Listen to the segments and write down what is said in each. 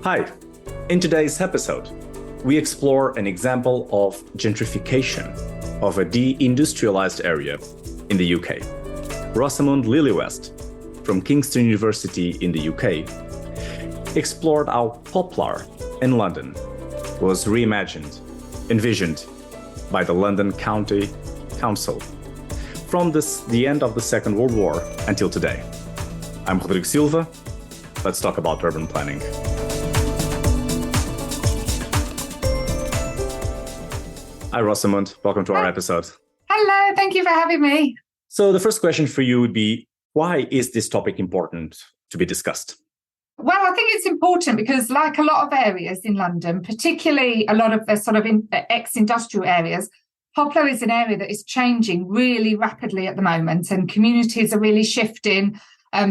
Hi, in today's episode, we explore an example of gentrification of a deindustrialized area in the UK. Rosamund Lily West from Kingston University in the UK explored how Poplar in London was reimagined, envisioned by the London County Council from the end of the Second World War until today. I'm Rodrigo Silva. Let's talk about urban planning. Hi, Rosamund. Welcome to our episode. Hello. Thank you for having me. So the first question for you would be, why is this topic important to be discussed? Well, I think it's important because like a lot of areas in London, particularly a lot of the sort of ex-industrial areas, Poplar is an area that is changing really rapidly at the moment, and communities are really shifting.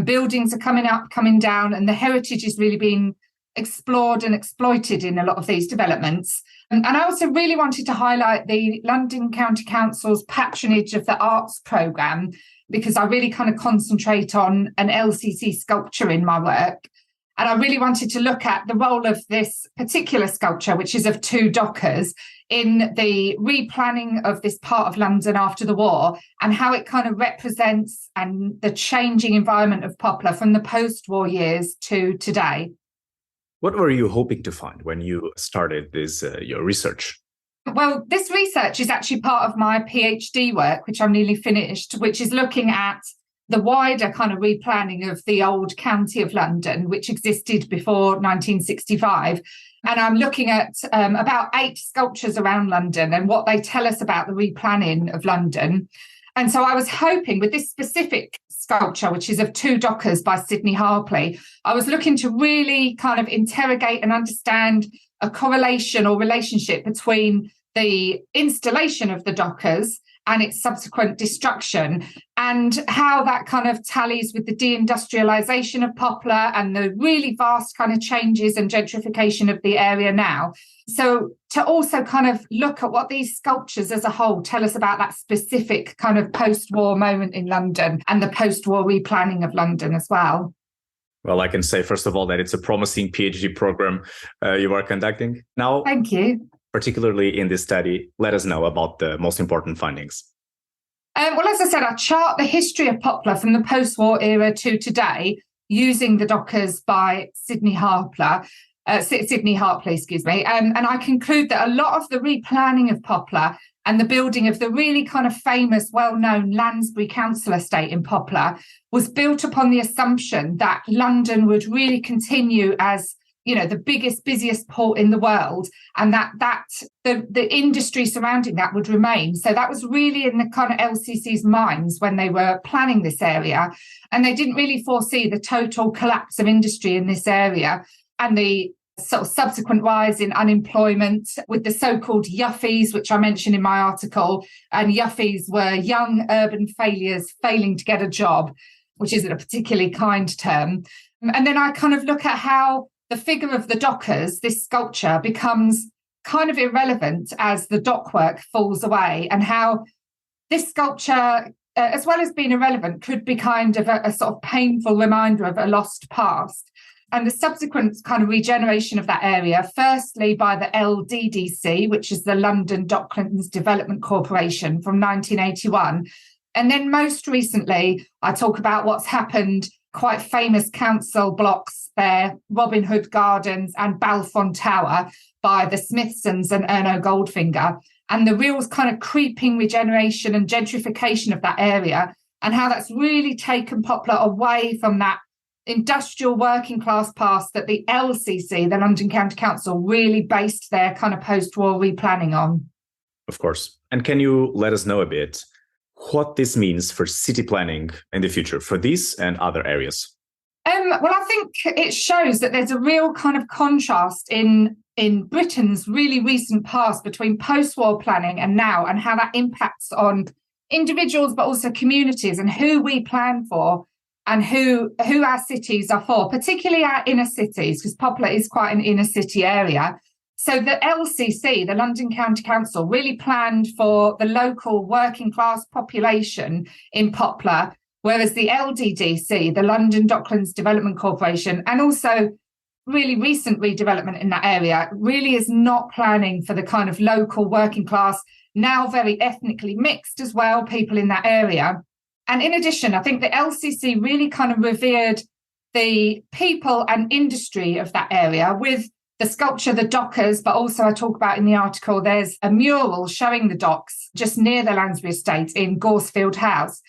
Buildings are coming up, coming down, and the heritage is really being explored and exploited in a lot of these developments. And I also really wanted to highlight the London County Council's patronage of the arts programme, because I really kind of concentrate on an LCC sculpture in my work. And I really wanted to look at the role of this particular sculpture, which is of two dockers, in the replanning of this part of London after the war, and how it kind of represents and the changing environment of Poplar from the post-war years to today. What were you hoping to find when you started your research? Well, this research is actually part of my PhD work, which I'm nearly finished, which is looking at the wider kind of replanning of the old county of London, which existed before 1965. And I'm looking at about 8 sculptures around London and what they tell us about the replanning of London. And so I was hoping with this specific sculpture, which is of two dockers by Sidney Harpley, I was looking to really kind of interrogate and understand a correlation or relationship between the installation of the dockers and its subsequent destruction, and how that kind of tallies with the deindustrialization of Poplar and the really vast kind of changes and gentrification of the area now. So to also kind of look at what these sculptures as a whole tell us about that specific kind of post-war moment in London and the post-war replanning of London as well. Well, I can say, first of all, that it's a promising PhD program you are conducting. Now, thank you. Particularly in this study, let us know about the most important findings. Well, as I said, I chart the history of Poplar from the post-war era to today using the dockers by Sidney Harpley, excuse me. And I conclude that a lot of the replanning of Poplar and the building of the really kind of famous, well-known Lansbury council estate in Poplar was built upon the assumption that London would really continue as, you know, the biggest, busiest port in the world, and that the industry surrounding that would remain. So that was really in the kind of LCC's minds when they were planning this area, and they didn't really foresee the total collapse of industry in this area and the sort of subsequent rise in unemployment with the so-called yuffies, which I mentioned in my article. And yuffies were young urban failures failing to get a job, which isn't a particularly kind term. And then I kind of look at how the figure of the dockers, this sculpture, becomes kind of irrelevant as the dockwork falls away, and how this sculpture, as well as being irrelevant, could be kind of a sort of painful reminder of a lost past. And the subsequent kind of regeneration of that area, firstly by the LDDC, which is the London Docklands Development Corporation from 1981. And then most recently, I talk about what's happened, quite famous council blocks there, Robin Hood Gardens and Balfond Tower by the Smithsons and Erno Goldfinger, and the real kind of creeping regeneration and gentrification of that area, and how that's really taken Poplar away from that industrial working class past that the LCC, the London County Council, really based their kind of post-war replanning on. Of course. And can you let us know a bit what this means for city planning in the future for these and other areas? Well, I think it shows that there's a real kind of contrast in Britain's really recent past between post-war planning and now, and how that impacts on individuals, but also communities, and who we plan for and who our cities are for, particularly our inner cities, because Poplar is quite an inner city area. So the LCC, the London County Council, really planned for the local working class population in Poplar, whereas the LDDC, the London Docklands Development Corporation, and also really recent redevelopment in that area really is not planning for the kind of local working class, now very ethnically mixed as well, people in that area. And in addition, I think the LCC really kind of revered the people and industry of that area with the sculpture, the dockers, but also I talk about in the article, there's a mural showing the docks just near the Lansbury estate in Gorsfield House.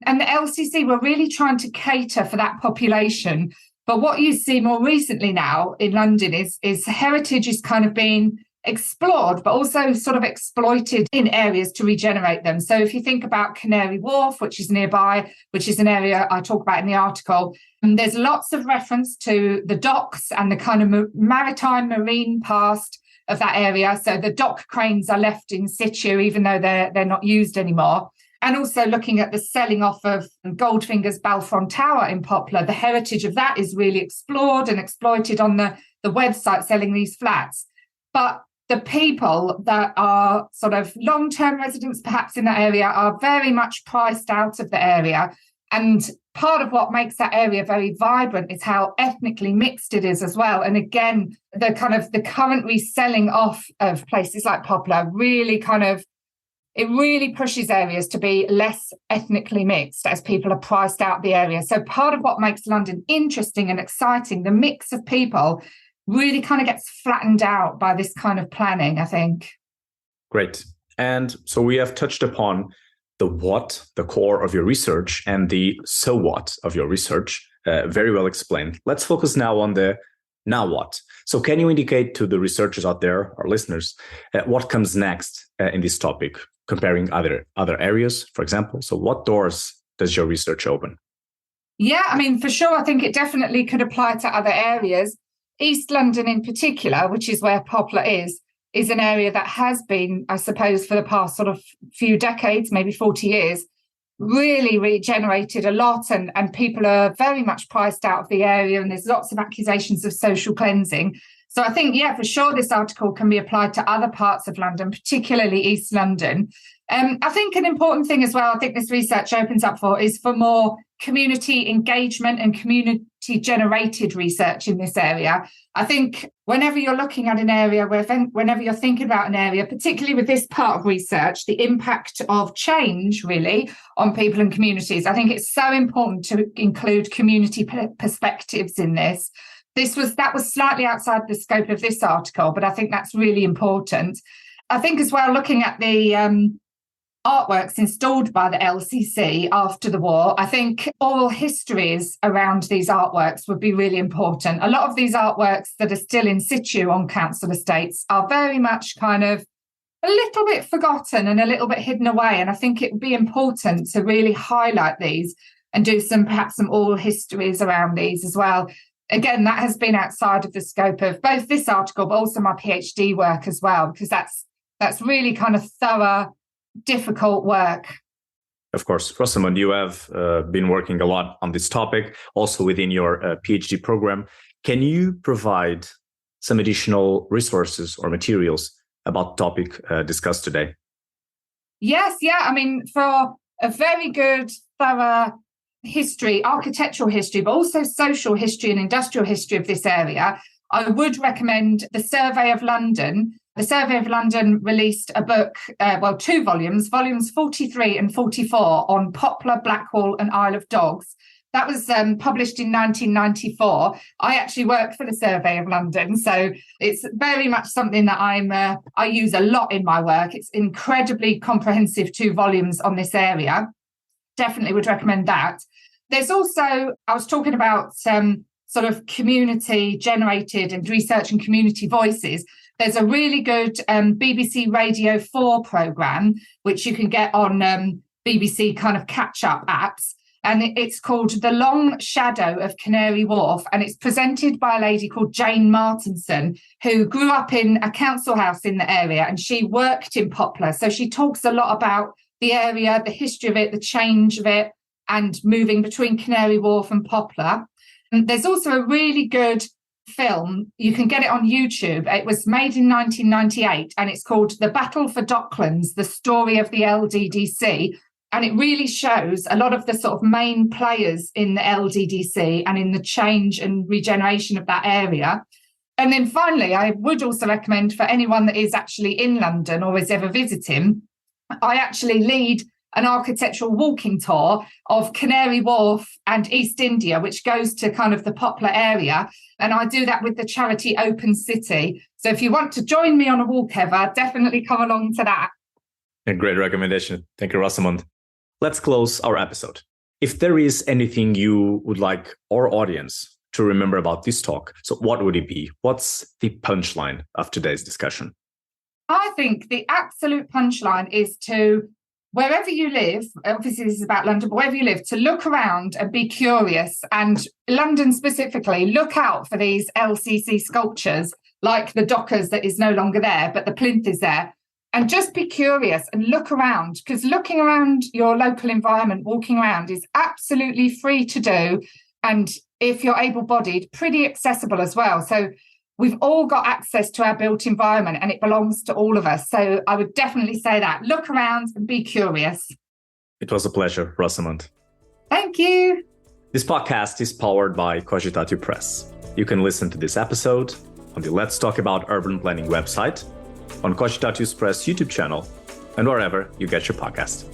And the LCC were really trying to cater for that population. But what you see more recently now in London is heritage is kind of being explored, but also sort of exploited in areas to regenerate them. So if you think about Canary Wharf, which is nearby, which is an area I talk about in the article, and there's lots of reference to the docks and the kind of maritime marine past of that area. So the dock cranes are left in situ, even though they're not used anymore. And also looking at the selling off of Goldfinger's Balfron Tower in Poplar, the heritage of that is really explored and exploited on the website selling these flats. But the people that are sort of long-term residents perhaps in that area are very much priced out of the area. And part of what makes that area very vibrant is how ethnically mixed it is as well. And again, the current reselling off of places like Poplar really it really pushes areas to be less ethnically mixed as people are priced out of the area. So part of what makes London interesting and exciting, the mix of people, really kind of gets flattened out by this kind of planning, I think. Great. And so we have touched upon the what, the core of your research, and the so what of your research. Very well explained. Let's focus now on the now what. So can you indicate to the researchers out there, our listeners, what comes next in this topic, comparing other areas, for example? So what doors does your research open? Yeah, I mean, for sure, I think it definitely could apply to other areas. East London in particular, which is where Poplar is an area that has been, I suppose, for the past sort of few decades, maybe 40 years, really regenerated a lot, and people are very much priced out of the area, and there's lots of accusations of social cleansing. So I think, yeah, for sure, this article can be applied to other parts of London, particularly East London. I think an important thing as well, I think this research opens up for, is for more community engagement and community-generated research in this area. I think whenever you're looking at an area, whenever you're thinking about an area, particularly with this part of research, the impact of change really on people and communities, I think it's so important to include community perspectives in this. That was slightly outside the scope of this article, but I think that's really important. I think as well, looking at the artworks installed by the LCC after the war, I think oral histories around these artworks would be really important. A lot of these artworks that are still in situ on council estates are very much kind of a little bit forgotten and a little bit hidden away. And I think it would be important to really highlight these and do perhaps some oral histories around these as well. Again, that has been outside of the scope of both this article, but also my PhD work as well, because that's really kind of thorough, difficult work. Of course, Rosamund, you have been working a lot on this topic, also within your PhD program. Can you provide some additional resources or materials about the topic discussed today? Yes, yeah. I mean, for a very good, thorough history, architectural history, but also social history and industrial history of this area, I would recommend the Survey of London. The Survey of London released a book, two volumes 43 and 44 on Poplar, Blackwall and Isle of Dogs. That was published in 1994. I actually work for the Survey of London, so it's very much something that I use a lot in my work. It's incredibly comprehensive, 2 volumes on this area. Definitely would recommend that. There's also, I was talking about sort of community generated and research and community voices. There's a really good BBC Radio 4 programme, which you can get on BBC kind of catch-up apps. And it's called The Long Shadow of Canary Wharf. And it's presented by a lady called Jane Martinson, who grew up in a council house in the area, and she worked in Poplar. So she talks a lot about the area, the history of it, the change of it, and moving between Canary Wharf and Poplar. And there's also a really good film. You can get it on YouTube. It was made in 1998, and it's called The Battle for Docklands, The Story of the LDDC. And it really shows a lot of the sort of main players in the LDDC and in the change and regeneration of that area. And then finally, I would also recommend for anyone that is actually in London or is ever visiting, I actually lead an architectural walking tour of Canary Wharf and East India, which goes to kind of the Poplar area. And I do that with the charity Open City. So if you want to join me on a walk ever, definitely come along to that. A great recommendation. Thank you, Rosamund. Let's close our episode. If there is anything you would like our audience to remember about this talk, so what would it be? What's the punchline of today's discussion? I think the absolute punchline is to, wherever you live, obviously this is about London, but wherever you live, to look around and be curious. And London specifically, look out for these LCC sculptures, like the Dockers that is no longer there, but the plinth is there. And just be curious and look around, because looking around your local environment, walking around is absolutely free to do. And if you're able-bodied, pretty accessible as well. So we've all got access to our built environment and it belongs to all of us. So I would definitely say that. Look around and be curious. It was a pleasure, Rosamund. Thank you. This podcast is powered by Cogitatio Press. You can listen to this episode on the Let's Talk About Urban Planning website, on Cogitatio Press YouTube channel, and wherever you get your podcast.